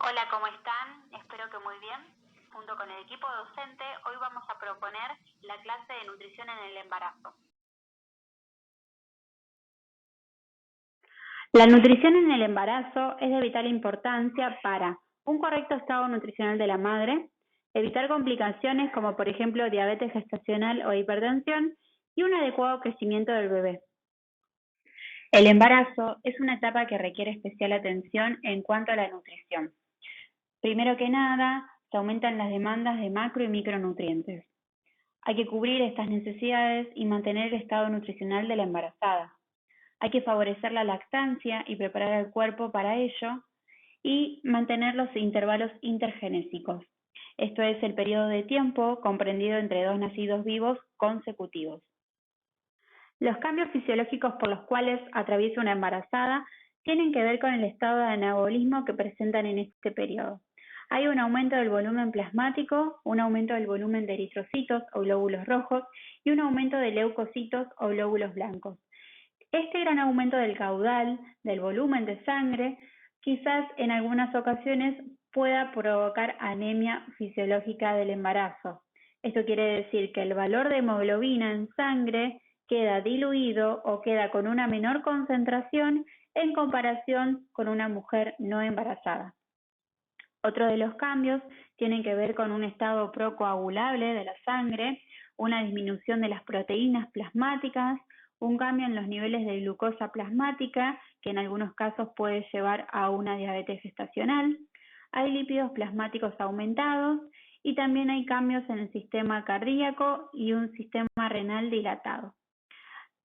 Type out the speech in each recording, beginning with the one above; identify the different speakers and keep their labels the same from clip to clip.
Speaker 1: Hola, ¿cómo están? Espero que muy bien. Junto con el equipo docente, hoy vamos a proponer la clase de nutrición en el embarazo. La nutrición en el embarazo es de vital importancia para un correcto estado nutricional de la madre, evitar complicaciones como por ejemplo diabetes gestacional o hipertensión y un adecuado crecimiento del bebé. El embarazo es una etapa que requiere especial atención en cuanto a la nutrición. Primero que nada, se aumentan las demandas de macro y micronutrientes. Hay que cubrir estas necesidades y mantener el estado nutricional de la embarazada. Hay que favorecer la lactancia y preparar el cuerpo para ello y mantener los intervalos intergenésicos. Esto es el periodo de tiempo comprendido entre dos nacidos vivos consecutivos. Los cambios fisiológicos por los cuales atraviesa una embarazada tienen que ver con el estado de anabolismo que presentan en este periodo. Hay un aumento del volumen plasmático, un aumento del volumen de eritrocitos o glóbulos rojos y un aumento de leucocitos o glóbulos blancos. Este gran aumento del caudal, del volumen de sangre, quizás en algunas ocasiones pueda provocar anemia fisiológica del embarazo. Esto quiere decir que el valor de hemoglobina en sangre queda diluido o queda con una menor concentración en comparación con una mujer no embarazada. Otro de los cambios tienen que ver con un estado procoagulable de la sangre, una disminución de las proteínas plasmáticas, un cambio en los niveles de glucosa plasmática, que en algunos casos puede llevar a una diabetes gestacional. Hay lípidos plasmáticos aumentados y también hay cambios en el sistema cardíaco y un sistema renal dilatado.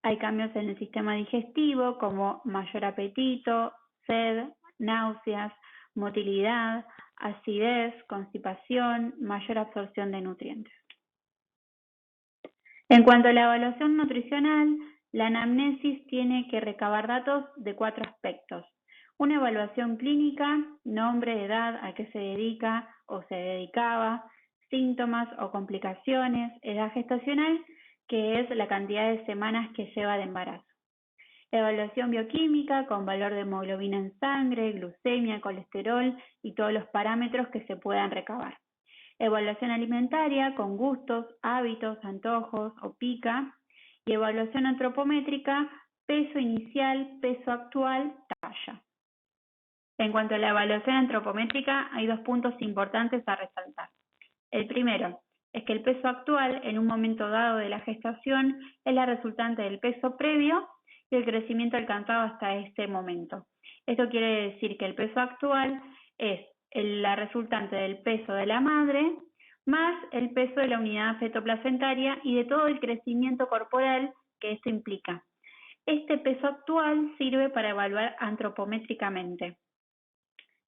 Speaker 1: Hay cambios en el sistema digestivo como mayor apetito, sed, náuseas, motilidad, acidez, constipación, mayor absorción de nutrientes. En cuanto a la evaluación nutricional, la anamnesis tiene que recabar datos de 4 aspectos. Una evaluación clínica, nombre, edad, a qué se dedica o se dedicaba, síntomas o complicaciones, edad gestacional, que es la cantidad de semanas que lleva de embarazo. Evaluación bioquímica con valor de hemoglobina en sangre, glucemia, colesterol y todos los parámetros que se puedan recabar. Evaluación alimentaria con gustos, hábitos, antojos o pica. Y evaluación antropométrica, peso inicial, peso actual, talla. En cuanto a la evaluación antropométrica, hay 2 puntos importantes a resaltar. El primero es que el peso actual en un momento dado de la gestación es la resultante del peso previo y el crecimiento alcanzado hasta este momento. Esto quiere decir que el peso actual es la resultante del peso de la madre más el peso de la unidad fetoplacentaria y de todo el crecimiento corporal que esto implica. Este peso actual sirve para evaluar antropométricamente.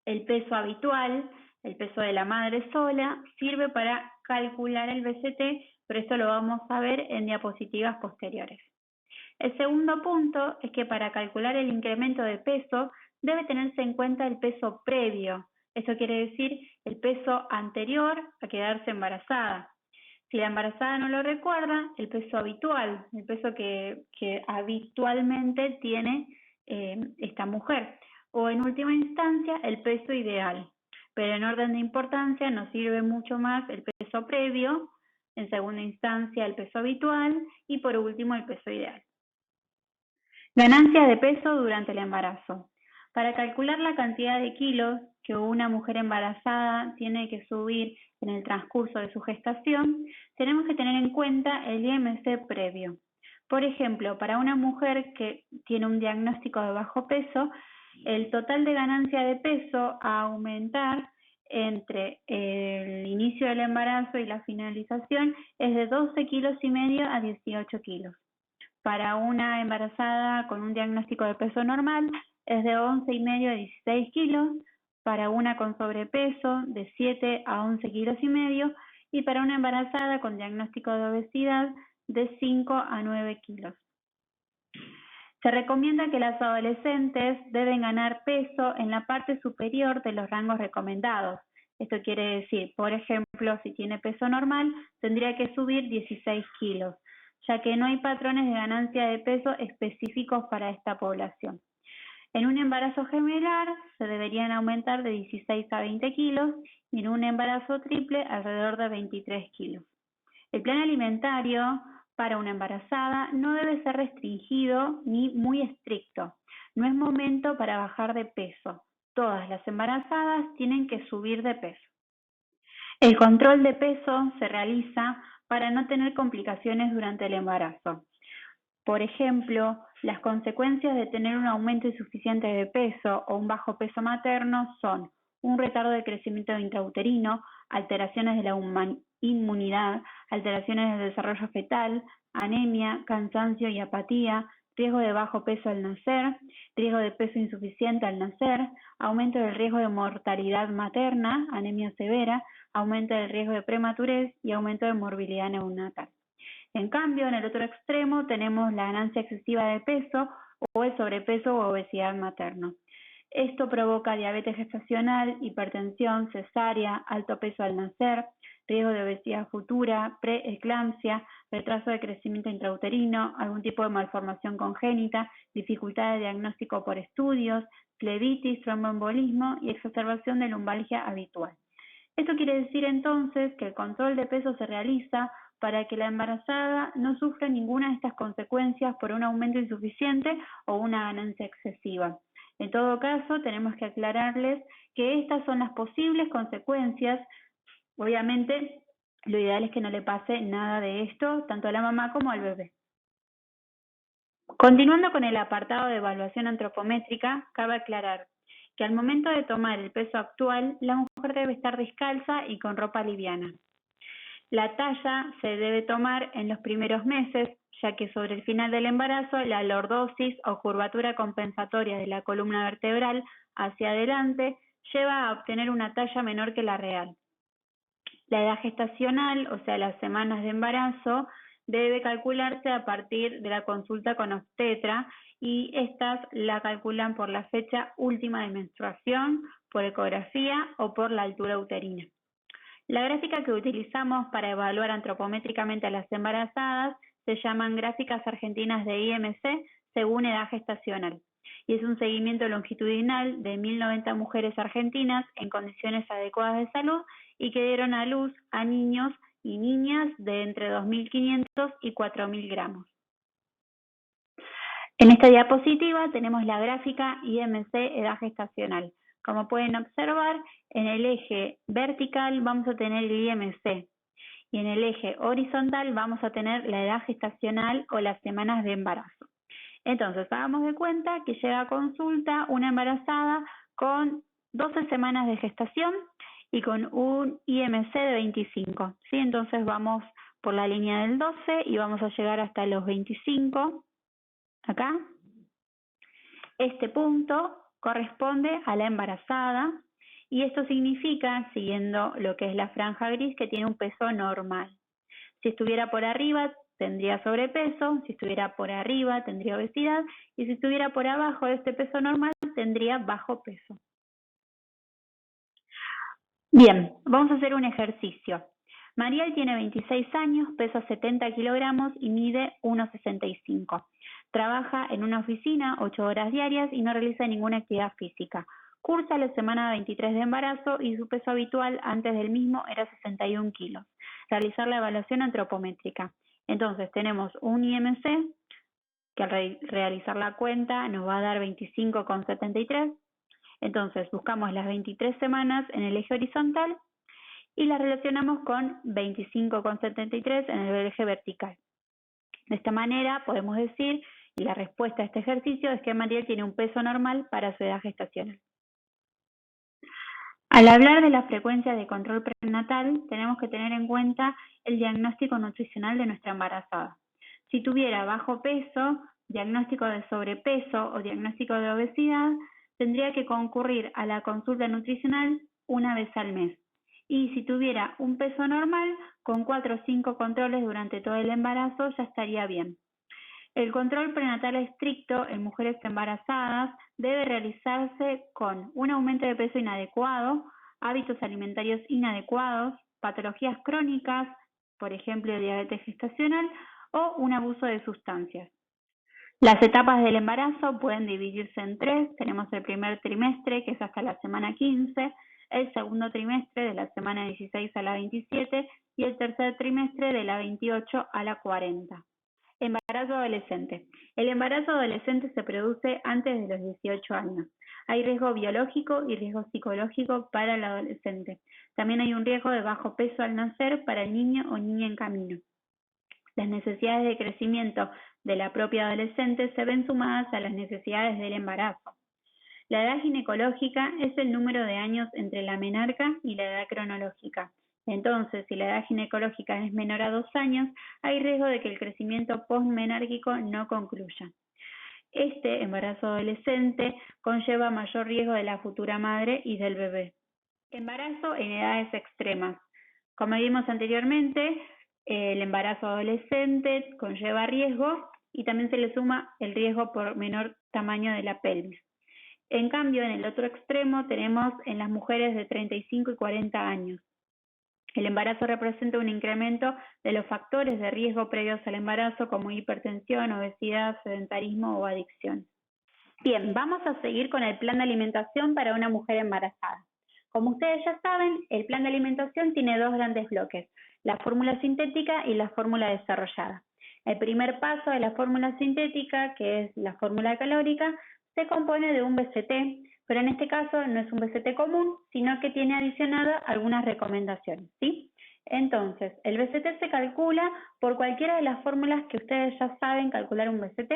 Speaker 1: El peso habitual, el peso de la madre sola, sirve para calcular el BCT, pero esto lo vamos a ver en diapositivas posteriores. El segundo punto es que para calcular el incremento de peso debe tenerse en cuenta el peso previo. Esto quiere decir el peso anterior a quedarse embarazada. Si la embarazada no lo recuerda, el peso habitual, el peso que habitualmente tiene esta mujer. O en última instancia, el peso ideal. Pero en orden de importancia nos sirve mucho más el peso previo, en segunda instancia el peso habitual y por último el peso ideal. Ganancia de peso durante el embarazo. Para calcular la cantidad de kilos que una mujer embarazada tiene que subir en el transcurso de su gestación, tenemos que tener en cuenta el IMC previo. Por ejemplo, para una mujer que tiene un diagnóstico de bajo peso, el total de ganancia de peso a aumentar entre el inicio del embarazo y la finalización es de 12,5 kilos a 18 kilos. Para una embarazada con un diagnóstico de peso normal es de 11,5 a 16 kilos, para una con sobrepeso de 7 a 11,5 kilos y para una embarazada con diagnóstico de obesidad de 5 a 9 kilos. Se recomienda que las adolescentes deben ganar peso en la parte superior de los rangos recomendados. Esto quiere decir, por ejemplo, si tiene peso normal, tendría que subir 16 kilos, ya que no hay patrones de ganancia de peso específicos para esta población. En un embarazo gemelar se deberían aumentar de 16 a 20 kilos y en un embarazo triple alrededor de 23 kilos. El plan alimentario para una embarazada no debe ser restringido ni muy estricto. No es momento para bajar de peso. Todas las embarazadas tienen que subir de peso. El control de peso se realiza para no tener complicaciones durante el embarazo. Por ejemplo, las consecuencias de tener un aumento insuficiente de peso o un bajo peso materno son un retardo de crecimiento intrauterino, alteraciones de la inmunidad, alteraciones del desarrollo fetal, anemia, cansancio y apatía, riesgo de bajo peso al nacer, riesgo de peso insuficiente al nacer, aumento del riesgo de mortalidad materna, anemia severa, aumento del riesgo de prematurez y aumento de morbilidad neonatal. En cambio, en el otro extremo tenemos la ganancia excesiva de peso o el sobrepeso o obesidad materno. Esto provoca diabetes gestacional, hipertensión, cesárea, alto peso al nacer, riesgo de obesidad futura, preeclampsia, retraso de crecimiento intrauterino, algún tipo de malformación congénita, dificultad de diagnóstico por estudios, flebitis, tromboembolismo y exacerbación de lumbalgia habitual. Esto quiere decir entonces que el control de peso se realiza para que la embarazada no sufra ninguna de estas consecuencias por un aumento insuficiente o una ganancia excesiva. En todo caso, tenemos que aclararles que estas son las posibles consecuencias. Obviamente, lo ideal es que no le pase nada de esto, tanto a la mamá como al bebé. Continuando con el apartado de evaluación antropométrica, cabe aclarar que al momento de tomar el peso actual, la mujer debe estar descalza y con ropa liviana. La talla se debe tomar en los primeros meses, ya que sobre el final del embarazo la lordosis o curvatura compensatoria de la columna vertebral hacia adelante lleva a obtener una talla menor que la real. La edad gestacional, o sea, las semanas de embarazo, debe calcularse a partir de la consulta con obstetra y estas la calculan por la fecha última de menstruación, por ecografía o por la altura uterina. La gráfica que utilizamos para evaluar antropométricamente a las embarazadas se llaman gráficas argentinas de IMC según edad gestacional y es un seguimiento longitudinal de 1090 mujeres argentinas en condiciones adecuadas de salud y que dieron a luz a niños y niñas de entre 2.500 y 4.000 gramos. En esta diapositiva tenemos la gráfica IMC edad gestacional. Como pueden observar, en el eje vertical vamos a tener el IMC y en el eje horizontal vamos a tener la edad gestacional o las semanas de embarazo. Entonces, hagamos de cuenta que llega a consulta una embarazada con 12 semanas de gestación y con un IMC de 25. ¿Sí? Entonces vamos por la línea del 12 y vamos a llegar hasta los 25. Acá. Este punto corresponde a la embarazada y esto significa, siguiendo lo que es la franja gris, que tiene un peso normal. Si estuviera por arriba, tendría sobrepeso, si estuviera por arriba, tendría obesidad, y si estuviera por abajo de este peso normal, tendría bajo peso. Bien, vamos a hacer un ejercicio. Mariel tiene 26 años, pesa 70 kilogramos y mide 1,65. Trabaja en una oficina 8 horas diarias y no realiza ninguna actividad física. Cursa la semana 23 de embarazo y su peso habitual antes del mismo era 61 kilos. Realizar la evaluación antropométrica. Entonces tenemos un IMC que al realizar la cuenta nos va a dar 25,73. Entonces buscamos las 23 semanas en el eje horizontal y las relacionamos con 25,73 en el eje vertical. De esta manera podemos decir, y la respuesta a este ejercicio es que Mariel tiene un peso normal para su edad gestacional. Al hablar de la frecuencia de control prenatal, tenemos que tener en cuenta el diagnóstico nutricional de nuestra embarazada. Si tuviera bajo peso, diagnóstico de sobrepeso o diagnóstico de obesidad, tendría que concurrir a la consulta nutricional una vez al mes. Y si tuviera un peso normal, con 4 o 5 controles durante todo el embarazo ya estaría bien. El control prenatal estricto en mujeres embarazadas debe realizarse con un aumento de peso inadecuado, hábitos alimentarios inadecuados, patologías crónicas, por ejemplo diabetes gestacional, o un abuso de sustancias. Las etapas del embarazo pueden dividirse en tres. Tenemos el primer trimestre, que es hasta la semana 15, el segundo trimestre de la semana 16 a la 27 y el tercer trimestre de la 28 a la 40. Embarazo adolescente. El embarazo adolescente se produce antes de los 18 años. Hay riesgo biológico y riesgo psicológico para el adolescente. También hay un riesgo de bajo peso al nacer para el niño o niña en camino. Las necesidades de crecimiento de la propia adolescente se ven sumadas a las necesidades del embarazo. La edad ginecológica es el número de años entre la menarca y la edad cronológica. Entonces, si la edad ginecológica es menor a 2 años, hay riesgo de que el crecimiento postmenárquico no concluya. Este embarazo adolescente conlleva mayor riesgo de la futura madre y del bebé. Embarazo en edades extremas. Como vimos anteriormente, el embarazo adolescente conlleva riesgo y también se le suma el riesgo por menor tamaño de la pelvis. En cambio, en el otro extremo tenemos en las mujeres de 35 y 40 años. El embarazo representa un incremento de los factores de riesgo previos al embarazo como hipertensión, obesidad, sedentarismo o adicción. Bien, vamos a seguir con el plan de alimentación para una mujer embarazada. Como ustedes ya saben, el plan de alimentación tiene dos grandes bloques, la fórmula sintética y la fórmula desarrollada. El primer paso de la fórmula sintética, que es la fórmula calórica, se compone de un BCT, pero en este caso no es un BCT común, sino que tiene adicionado algunas recomendaciones, ¿sí? Entonces, el BCT se calcula por cualquiera de las fórmulas que ustedes ya saben calcular un BCT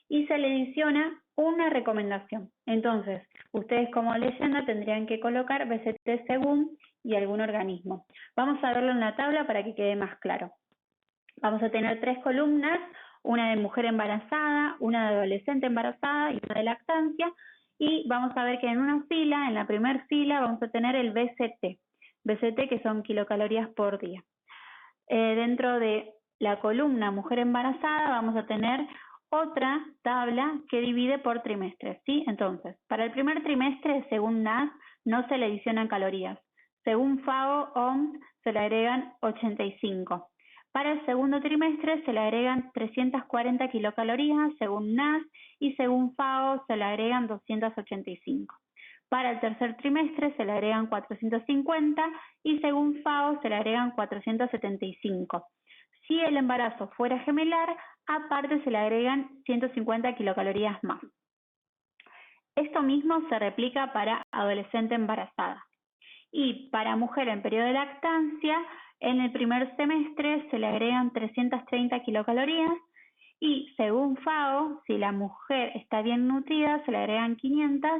Speaker 1: y se le adiciona una recomendación. Entonces, ustedes como leyenda tendrían que colocar BCT según y algún organismo. Vamos a verlo en la tabla para que quede más claro. Vamos a tener 3 columnas, una de mujer embarazada, una de adolescente embarazada y una de lactancia. Y vamos a ver que en una fila, en la primera fila, vamos a tener el BCT que son kilocalorías por día. Dentro de la columna mujer embarazada vamos a tener otra tabla que divide por trimestres, ¿sí? Entonces, para el primer trimestre, según NAS, no se le adicionan calorías. Según FAO, OMS, se le agregan 85. Para el segundo trimestre se le agregan 340 kilocalorías, según NAS, y según FAO se le agregan 285. Para el tercer trimestre se le agregan 450 y según FAO se le agregan 475. Si el embarazo fuera gemelar, aparte se le agregan 150 kilocalorías más. Esto mismo se replica para adolescente embarazada. Y para mujer en periodo de lactancia, en el primer semestre se le agregan 330 kilocalorías y según FAO, si la mujer está bien nutrida, se le agregan 500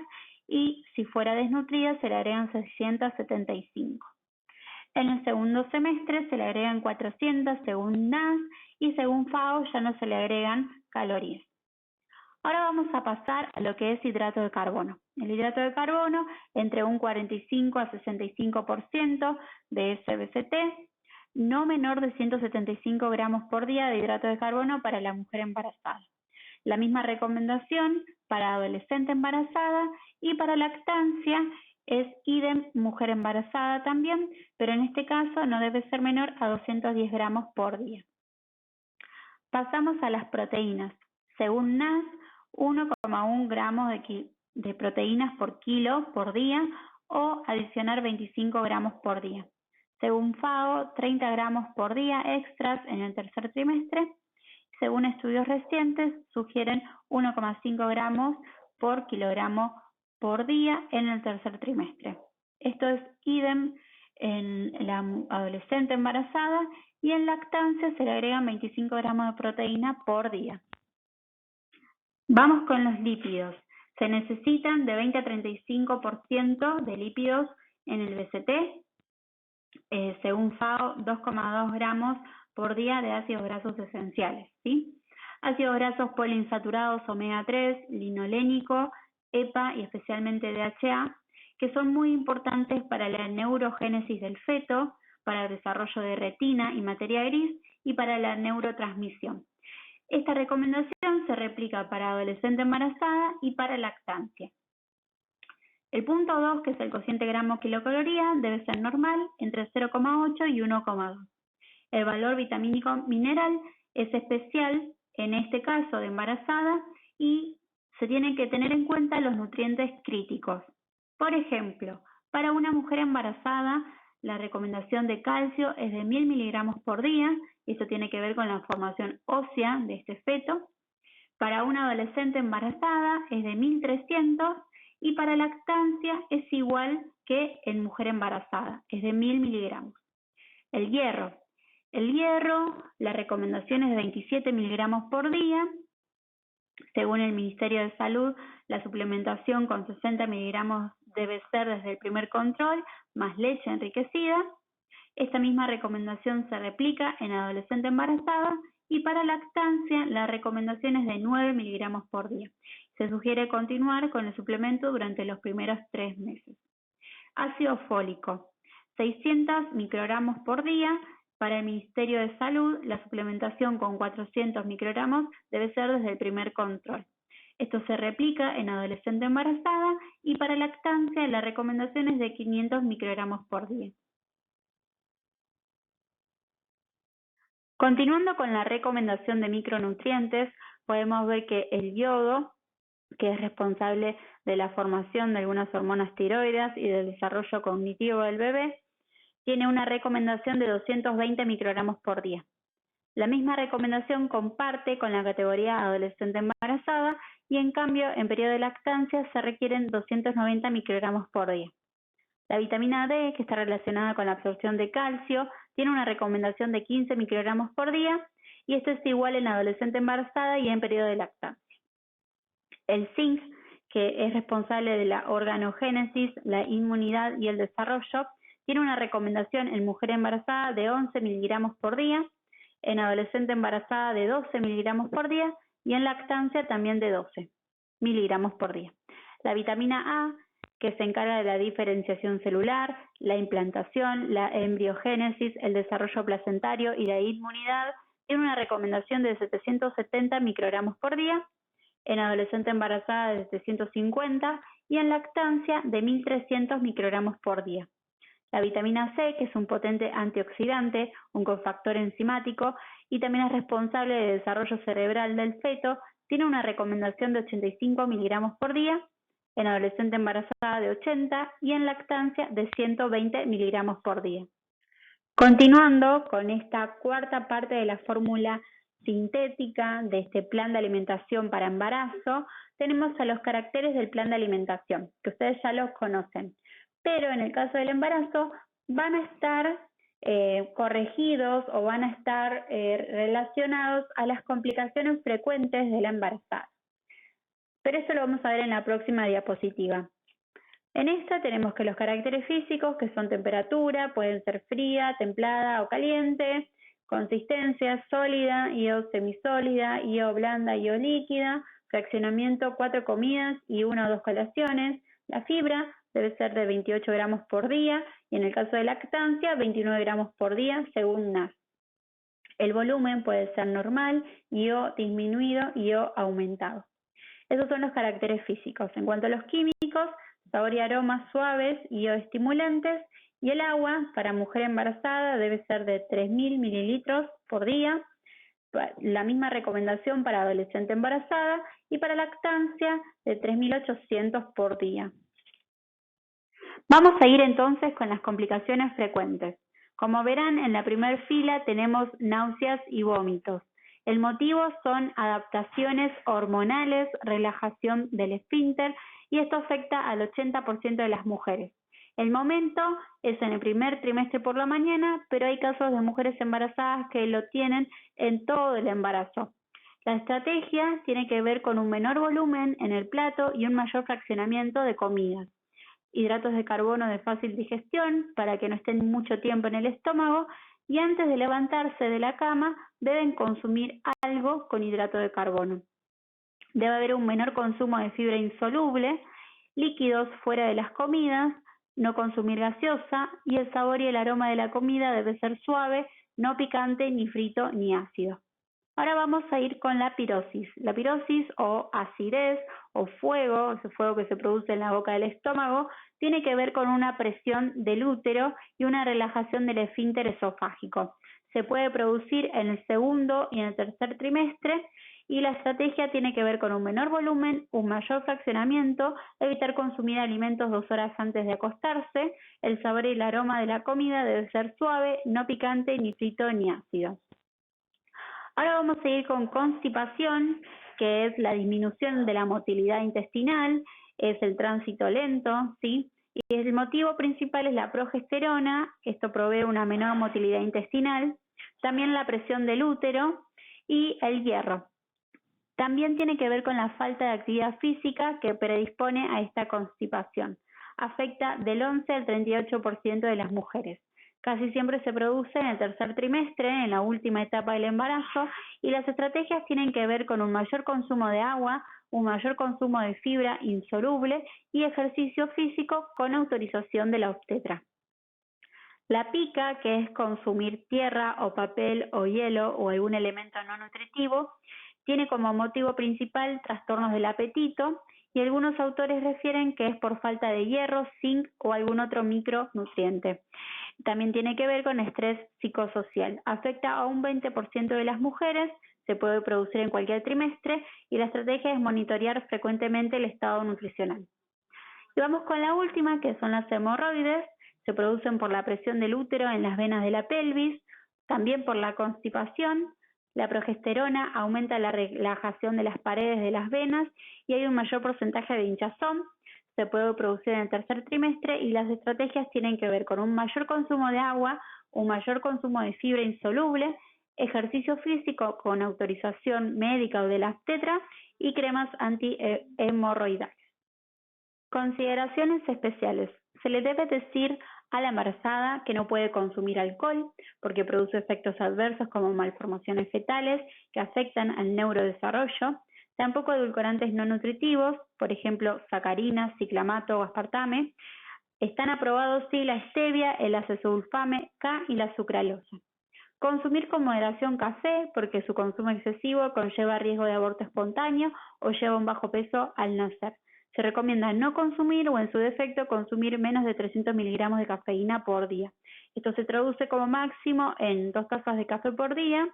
Speaker 1: y si fuera desnutrida, se le agregan 675. En el segundo semestre se le agregan 400 según NAS y según FAO ya no se le agregan calorías. Ahora vamos a pasar a lo que es hidrato de carbono. El hidrato de carbono entre un 45 a 65% de ese BCT, no menor de 175 gramos por día de hidrato de carbono para la mujer embarazada. La misma recomendación para adolescente embarazada y para lactancia es idem mujer embarazada también, pero en este caso no debe ser menor a 210 gramos por día. Pasamos a las proteínas. Según NAS, 1,1 gramos de proteínas por kilo por día o adicionar 25 gramos por día. Según FAO, 30 gramos por día extras en el tercer trimestre. Según estudios recientes, sugieren 1,5 gramos por kilogramo por día en el tercer trimestre. Esto es idem en la adolescente embarazada y en lactancia se le agregan 25 gramos de proteína por día. Vamos con los lípidos. Se necesitan de 20 a 35% de lípidos en el BCT, según FAO, 2,2 gramos por día de ácidos grasos esenciales, ¿sí? Ácidos grasos poliinsaturados omega 3, linolénico, EPA y especialmente DHA, que son muy importantes para la neurogénesis del feto, para el desarrollo de retina y materia gris y para la neurotransmisión. Esta recomendación se replica para adolescente embarazada y para lactancia. El punto 2, que es el cociente gramo-kilocaloría, debe ser normal entre 0,8 y 1,2. El valor vitamínico mineral es especial en este caso de embarazada, y se tienen que tener en cuenta los nutrientes críticos. Por ejemplo, para una mujer embarazada, la recomendación de calcio es de 1000 miligramos por día, y esto tiene que ver con la formación ósea de este feto. Para una adolescente embarazada es de 1300 y para lactancia es igual que en mujer embarazada, es de 1000 miligramos. El hierro. El hierro, la recomendación es de 27 miligramos por día. Según el Ministerio de Salud, la suplementación con 60 miligramos debe ser desde el primer control, más leche enriquecida. Esta misma recomendación se replica en adolescente embarazada y para lactancia la recomendación es de 9 miligramos por día. Se sugiere continuar con el suplemento durante los primeros 3 meses. Ácido fólico, 600 microgramos por día. Para el Ministerio de Salud, la suplementación con 400 microgramos debe ser desde el primer control. Esto se replica en adolescente embarazada y para lactancia la recomendación es de 500 microgramos por día. Continuando con la recomendación de micronutrientes, podemos ver que el yodo, que es responsable de la formación de algunas hormonas tiroides y del desarrollo cognitivo del bebé, tiene una recomendación de 220 microgramos por día. La misma recomendación comparte con la categoría adolescente embarazada y en cambio en periodo de lactancia se requieren 290 microgramos por día. La vitamina D, que está relacionada con la absorción de calcio, tiene una recomendación de 15 microgramos por día y esto es igual en adolescente embarazada y en periodo de lactancia. El zinc, que es responsable de la organogénesis, la inmunidad y el desarrollo, tiene una recomendación en mujer embarazada de 11 miligramos por día, en adolescente embarazada de 12 miligramos por día y en lactancia también de 12 miligramos por día. La vitamina A, que se encarga de la diferenciación celular, la implantación, la embriogénesis, el desarrollo placentario y la inmunidad, tiene una recomendación de 770 microgramos por día, en adolescente embarazada de 750 y en lactancia de 1300 microgramos por día. La vitamina C, que es un potente antioxidante, un cofactor enzimático y también es responsable del desarrollo cerebral del feto, tiene una recomendación de 85 miligramos por día, en adolescente embarazada de 80 y en lactancia de 120 miligramos por día. Continuando con esta cuarta parte de la fórmula sintética de este plan de alimentación para embarazo, tenemos a los caracteres del plan de alimentación, que ustedes ya los conocen, pero en el caso del embarazo van a estar corregidos o van a estar relacionados a las complicaciones frecuentes de la embarazada. Pero eso lo vamos a ver en la próxima diapositiva. En esta tenemos que los caracteres físicos, que son temperatura, pueden ser fría, templada o caliente, consistencia sólida y o semisólida, y o blanda y o líquida, fraccionamiento 4 comidas y 1 o 2 colaciones, la fibra debe ser de 28 gramos por día y en el caso de lactancia 29 gramos por día según NAS. El volumen puede ser normal y o disminuido y o aumentado. Esos son los caracteres físicos. En cuanto a los químicos, sabor y aromas suaves y o estimulantes, y el agua para mujer embarazada debe ser de 3000 mililitros por día, la misma recomendación para adolescente embarazada y para lactancia de 3800 por día. Vamos a ir entonces con las complicaciones frecuentes. Como verán, en la primera fila tenemos náuseas y vómitos. El motivo son adaptaciones hormonales, relajación del esfínter y esto afecta al 80% de las mujeres. El momento es en el primer trimestre por la mañana, pero hay casos de mujeres embarazadas que lo tienen en todo el embarazo. La estrategia tiene que ver con un menor volumen en el plato y un mayor fraccionamiento de comidas. Hidratos de carbono de fácil digestión para que no estén mucho tiempo en el estómago y antes de levantarse de la cama deben consumir algo con hidrato de carbono. Debe haber un menor consumo de fibra insoluble, líquidos fuera de las comidas, no consumir gaseosa y el sabor y el aroma de la comida debe ser suave, no picante, ni frito, ni ácido. Ahora vamos a ir con la pirosis. La pirosis o acidez o fuego, ese fuego que se produce en la boca del estómago, tiene que ver con una presión del útero y una relajación del esfínter esofágico. Se puede producir en el segundo y en el tercer trimestre y la estrategia tiene que ver con un menor volumen, un mayor fraccionamiento, evitar consumir alimentos 2 horas antes de acostarse, el sabor y el aroma de la comida debe ser suave, no picante, ni frito, ni ácido. Ahora vamos a ir con constipación, que es la disminución de la motilidad intestinal, es el tránsito lento, ¿sí? Y el motivo principal es la progesterona, esto provee una menor motilidad intestinal, también la presión del útero y el hierro. También tiene que ver con la falta de actividad física que predispone a esta constipación. Afecta del 11 al 38% de las mujeres. Casi siempre se produce en el tercer trimestre, en la última etapa del embarazo, y las estrategias tienen que ver con un mayor consumo de agua, un mayor consumo de fibra insoluble y ejercicio físico con autorización de la obstetra. La pica, que es consumir tierra o papel o hielo o algún elemento no nutritivo, tiene como motivo principal trastornos del apetito y algunos autores refieren que es por falta de hierro, zinc o algún otro micronutriente. También tiene que ver con estrés psicosocial. Afecta a un 20% de las mujeres, se puede producir en cualquier trimestre y la estrategia es monitorear frecuentemente el estado nutricional. Y vamos con la última, que son las hemorroides. Se producen por la presión del útero en las venas de la pelvis, también por la constipación. La progesterona aumenta la relajación de las paredes de las venas y hay un mayor porcentaje de hinchazón. Se puede producir en el tercer trimestre y las estrategias tienen que ver con un mayor consumo de agua, un mayor consumo de fibra insoluble, ejercicio físico con autorización médica o de la obstetra y cremas antihemorroidales. Consideraciones especiales. Se le debe decir a la embarazada que no puede consumir alcohol porque produce efectos adversos como malformaciones fetales que afectan al neurodesarrollo. Tampoco edulcorantes no nutritivos, por ejemplo, sacarinas, ciclamato o aspartame. Están aprobados sí la stevia, el acesulfame K y la sucralosa. Consumir con moderación café porque su consumo excesivo conlleva riesgo de aborto espontáneo o lleva un bajo peso al nacer. Se recomienda no consumir o en su defecto consumir menos de 300 miligramos de cafeína por día. Esto se traduce como máximo en 2 tazas de café por día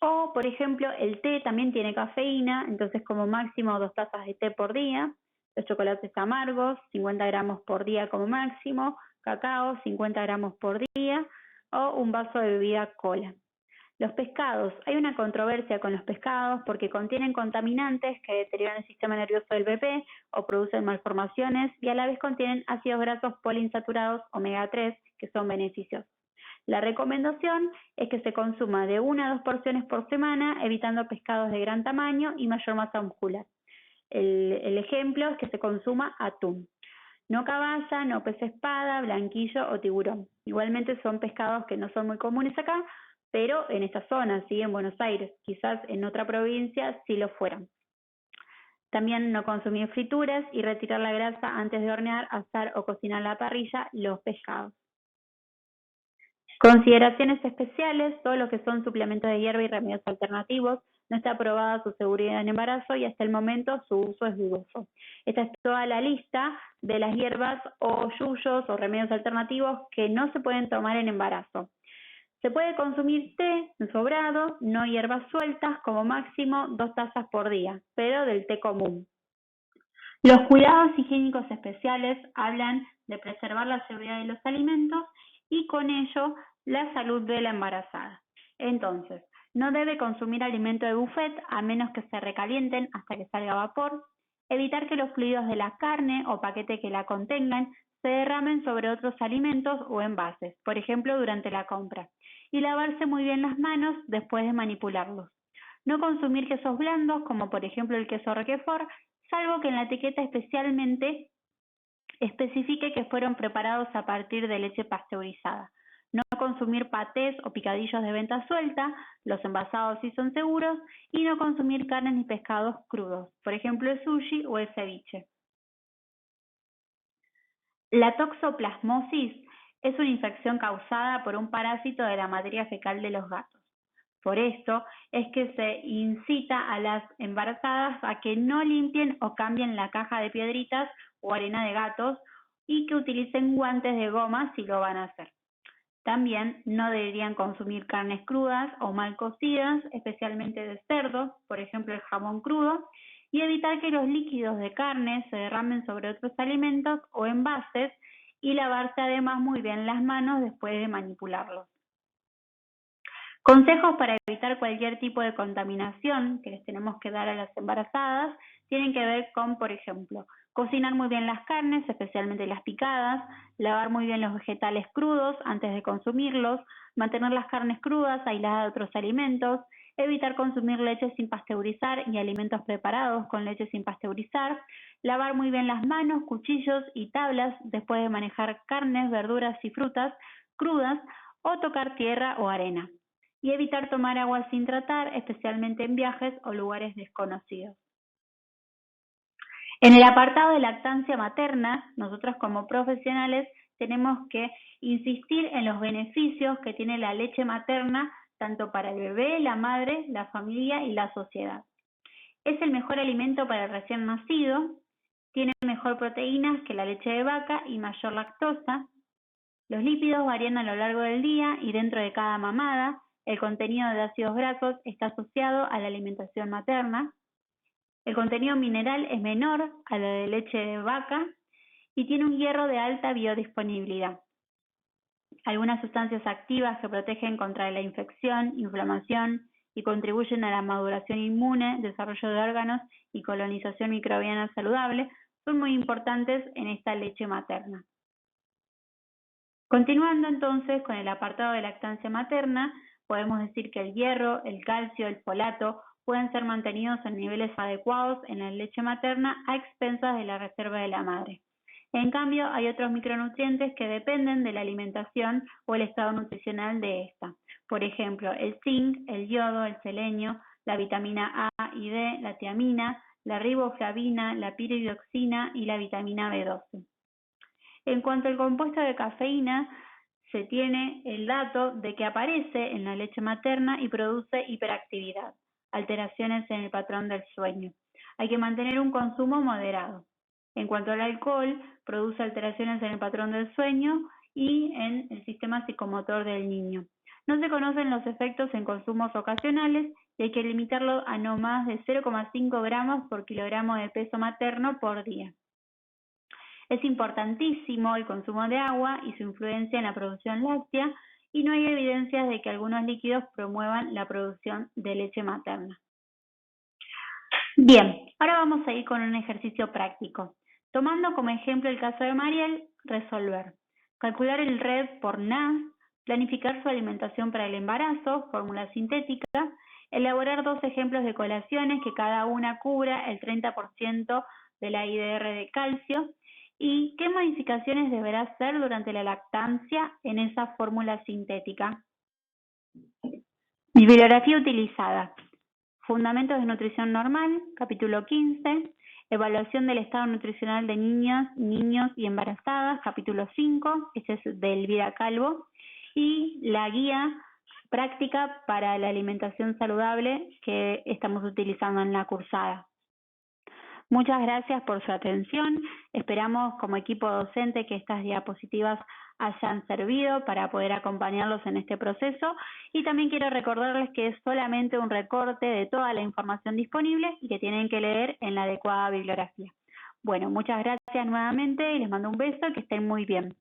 Speaker 1: o, por ejemplo, el té también tiene cafeína, entonces como máximo 2 tazas de té por día. Los chocolates amargos, 50 gramos por día como máximo. Cacao, 50 gramos por día o un vaso de bebida cola. Los pescados. Hay una controversia con los pescados porque contienen contaminantes que deterioran el sistema nervioso del bebé o producen malformaciones y a la vez contienen ácidos grasos poliinsaturados omega 3 que son beneficiosos. La recomendación es que se consuma de 1 a 2 porciones por semana, evitando pescados de gran tamaño y mayor masa muscular. El ejemplo es que se consuma atún. No caballa, no pez espada, blanquillo o tiburón. Igualmente son pescados que no son muy comunes acá, pero en esta zona, sí, en Buenos Aires, quizás en otra provincia sí lo fueran. También no consumir frituras y retirar la grasa antes de hornear, asar o cocinar a la parrilla los pescados. Consideraciones especiales, todo lo que son suplementos de hierba y remedios alternativos, no está aprobada su seguridad en embarazo y hasta el momento su uso es dudoso. Esta es toda la lista de las hierbas o yuyos o remedios alternativos que no se pueden tomar en embarazo. Se puede consumir té sobrado, no hierbas sueltas, como máximo 2 tazas por día, pero del té común. Los cuidados higiénicos especiales hablan de preservar la seguridad de los alimentos y con ello la salud de la embarazada. Entonces, no debe consumir alimento de buffet a menos que se recalienten hasta que salga vapor. Evitar que los fluidos de la carne o paquete que la contengan se derramen sobre otros alimentos o envases, por ejemplo durante la compra. Y lavarse muy bien las manos después de manipularlos. No consumir quesos blandos, como por ejemplo el queso Roquefort, salvo que en la etiqueta especialmente especifique que fueron preparados a partir de leche pasteurizada. No consumir patés o picadillos de venta suelta, los envasados sí son seguros, y no consumir carnes ni pescados crudos, por ejemplo el sushi o el ceviche. La toxoplasmosis es una infección causada por un parásito de la materia fecal de los gatos. Por esto es que se incita a las embarazadas a que no limpien o cambien la caja de piedritas o arena de gatos y que utilicen guantes de goma si lo van a hacer. También no deberían consumir carnes crudas o mal cocidas, especialmente de cerdo, por ejemplo el jamón crudo, y evitar que los líquidos de carne se derramen sobre otros alimentos o envases y lavarse además muy bien las manos después de manipularlos. Consejos para evitar cualquier tipo de contaminación que les tenemos que dar a las embarazadas tienen que ver con, por ejemplo, cocinar muy bien las carnes, especialmente las picadas, lavar muy bien los vegetales crudos antes de consumirlos, mantener las carnes crudas aisladas de otros alimentos, evitar consumir leche sin pasteurizar y alimentos preparados con leche sin pasteurizar, lavar muy bien las manos, cuchillos y tablas después de manejar carnes, verduras y frutas crudas o tocar tierra o arena y evitar tomar agua sin tratar, especialmente en viajes o lugares desconocidos. En el apartado de lactancia materna, nosotros como profesionales tenemos que insistir en los beneficios que tiene la leche materna tanto para el bebé, la madre, la familia y la sociedad. Es el mejor alimento para el recién nacido, tiene mejor proteínas que la leche de vaca y mayor lactosa. Los lípidos varían a lo largo del día y dentro de cada mamada. El contenido de ácidos grasos está asociado a la alimentación materna. El contenido mineral es menor a la de leche de vaca y tiene un hierro de alta biodisponibilidad. Algunas sustancias activas que protegen contra la infección, inflamación y contribuyen a la maduración inmune, desarrollo de órganos y colonización microbiana saludable son muy importantes en esta leche materna. Continuando entonces con el apartado de lactancia materna, podemos decir que el hierro, el calcio, el folato pueden ser mantenidos en niveles adecuados en la leche materna a expensas de la reserva de la madre. En cambio, hay otros micronutrientes que dependen de la alimentación o el estado nutricional de esta. Por ejemplo, el zinc, el yodo, el selenio, la vitamina A y D, la tiamina, la riboflavina, la piridoxina y la vitamina B12. En cuanto al compuesto de cafeína, se tiene el dato de que aparece en la leche materna y produce hiperactividad, alteraciones en el patrón del sueño. Hay que mantener un consumo moderado. En cuanto al alcohol, produce alteraciones en el patrón del sueño y en el sistema psicomotor del niño. No se conocen los efectos en consumos ocasionales y hay que limitarlo a no más de 0,5 gramos por kilogramo de peso materno por día. Es importantísimo el consumo de agua y su influencia en la producción láctea y no hay evidencias de que algunos líquidos promuevan la producción de leche materna. Bien, ahora vamos a ir con un ejercicio práctico. Tomando como ejemplo el caso de Mariel, resolver. Calcular el RED por NAS, planificar su alimentación para el embarazo, fórmula sintética, elaborar 2 ejemplos de colaciones que cada una cubra el 30% de la IDR de calcio y qué modificaciones deberá hacer durante la lactancia en esa fórmula sintética. Bibliografía utilizada. Fundamentos de nutrición normal, capítulo 15. Evaluación del estado nutricional de niñas, niños y embarazadas, capítulo 5. Este es de Elvira Calvo. Y la guía práctica para la alimentación saludable que estamos utilizando en la cursada. Muchas gracias por su atención. Esperamos como equipo docente que estas diapositivas hayan servido para poder acompañarlos en este proceso y también quiero recordarles que es solamente un recorte de toda la información disponible y que tienen que leer en la adecuada bibliografía. Bueno, muchas gracias nuevamente y les mando un beso, que estén muy bien.